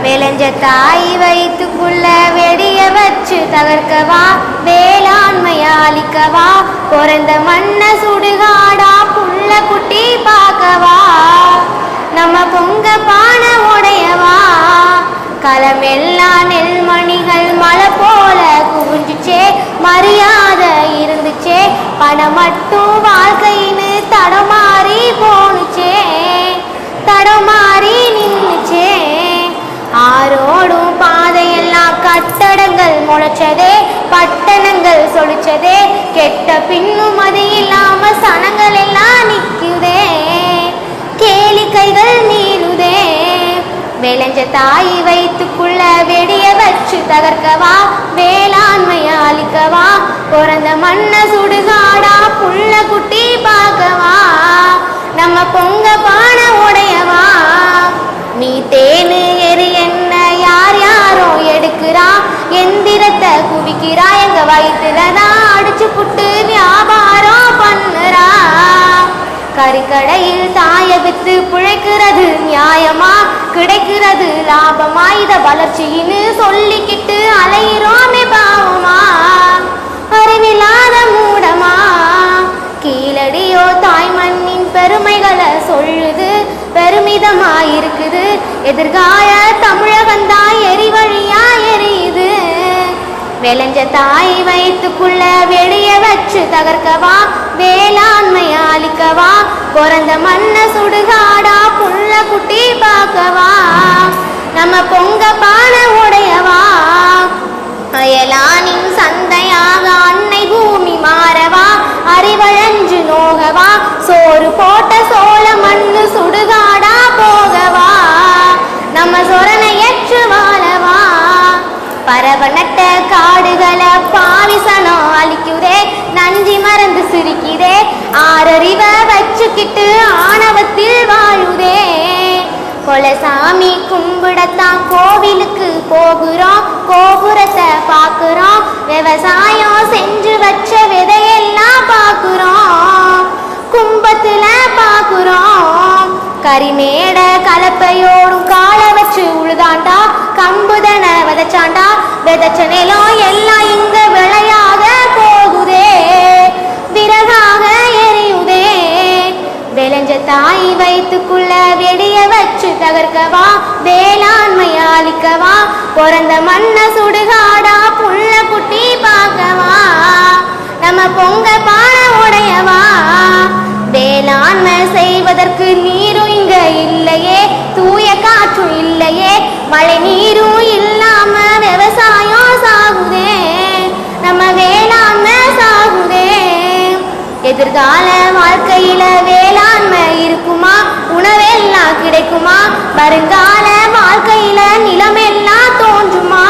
விளைஞ்ச தாய் வயிற்றுக்குள்ள வெடிய வச்சு தகர்க்கவா, வேளாண்மையா அழிக்கவா, பிறந்த மண்ண சுடுகாடா புள்ள குட்டி பார்க்கவா, நம்ம பொங்க பானை உடையவா, களமெல்லாம் நெல்மணிகள் மலை போல குவிஞ்சுச்சே, மரியாதை இருந்துச்சே, பணம் மட்டும் வாழ்க்கைன்னு தடமாறி போனுச்சே, தடமாறி நின்னுச்சே. ஆரோடும் பாதையெல்லாம் கட்டடங்கள் முளைச்சதே, பட்டணங்கள் சொலிச்சதே, கெட்ட பின்னும் அது இல்லாம சனங்கள் எல்லாம் நிற்குதே, கேளிக்கைகள் நீளுதே. விளைஞ்ச தாய் வயிற்றுக்குள்ள வெடிய வச்சு தகர்க்கவா, வேளாண்மையா அழிக்கவா, பிறந்த மண்ண சுடுகாடா புள்ள குட்டி பார்க்கவா, நம்ம பொங்க பானை உடையவா. நீ தேனு எரி என்ன யார் யாரோ எடுக்கிறா, எந்திரத்தை குவிக்கிறா, எங்க வயிற்றுலதான் அடிச்சு புட்டு வியாபாரம் பண்ணுறா. கறிக்கடையில் தாய வித்து பிழைக்கிறது நியாயமா, கிடைக்கிறது லாபமா, இத வளர்ச்சின்னு சொல்லிக்கிட்டு அலையிறோமே பாவமா, அறிவில்லாத மூடமா. கீழடியோ தாய் மண்ணின் பெருமைகளை சொல்லுது, பெருமிதமா இருக்குது, எதிர்கால தமிழகந்தாய் எரிவழியா எரியுது. விளைஞ்ச தாய் வயிற்றுக்குள்ள வெளிய வச்சு தகர்க்கவா, வேளாண்மையா அழிக்கவா, பிறந்த மண்ண சுடுகாடா புள்ள குட்டி பார்க்கவா, நம்ம பொங்க பானை உடையவா. அயலானின் சந்தையாக அன்னை பூமி மாறவா, அறிவழஞ்சு நோகவா, சோறு போட்ட சோழ மண்ணு சுடுகாடா போகவா, நம்ம சொரணை ஏற்று வாழவா. பறவை நட்ட காடுகளை பாவிசனம் அழிக்குதே, நன்றி மறந்து சிரிக்குதே, ஆறறிவ வச்சுக்கிட்டு ஆணவத்தில் வாழுதே. கொலசாமி கும்பிடத்தான் கோவிலுக்கு போகிறோம், கோபுரத்தை பார்க்குறோம், விவசாயம் செஞ்சு வச்ச விதையெல்லாம் பார்க்குறோம், கும்பத்துல பார்க்குறோம். கரிமேட கலப்பையோடும் காலை வச்சு உழுதாண்டா, கம்புதன விதைச்சாண்டா, விதைச்ச நிலம் எல்லாம் இங்க விளையாக போகுதே, விறகாக எரியுதே. விளைஞ்ச தாய் வயிற்றுக்குள்ள வெடிய வச்சு தகர்க்கவா, வேளாண்மையா அழிக்கவா, பிறந்த மண்ண சுடுகாடா புள்ள குட்டி பார்க்கவா, நம்ம பொங்க பானை உடையவா. வேளாண்மை செய்வதற்கு நீரும் இங்க இல்லையே, தூய காற்றும் இல்லையே, மழை நீரும் இல்லாம விவசாயம் சாகுதே, நம்ம வேளாண்மை சாகுதே. எதிர்கால வாழ்க்கையில வேளாண்மை இருக்குமா, உணவெல்லாம் கிடைக்குமா, வருங்கால வாழ்க்கையில நிலமெல்லாம் தோன்றுமா,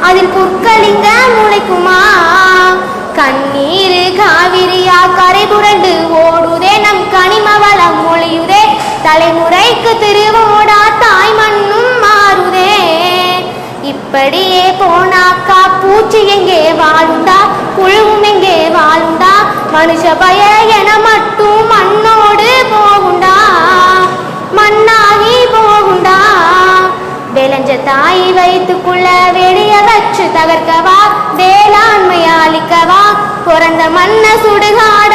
அதில் புற்களிங்க முளைக்குமா. கண்ணீரு காவிரியா கரை புரண்டு ஓடுதே, நம் கனிம வளம் மொழியுதே, தலைமுறைக்கு திருவோடா தாய் மண்ணும் மாறுதே. இப்படியே போனாக்கா பூச்சி எங்கே வாழுண்டா, புழுவும் எங்கே வாழுண்டா, மனுஷ பய என மட்டும் மண்ணோடு போகுண்டா, மண்ணாகி போகுண்டா. விளைஞ்ச தாய் வயிற்றுக்குள்ள வெடிய வச்சு தகர்க்கவா, வேளாண்மையா அழிக்கவா, பிறந்த மண்ண சுடுகாடு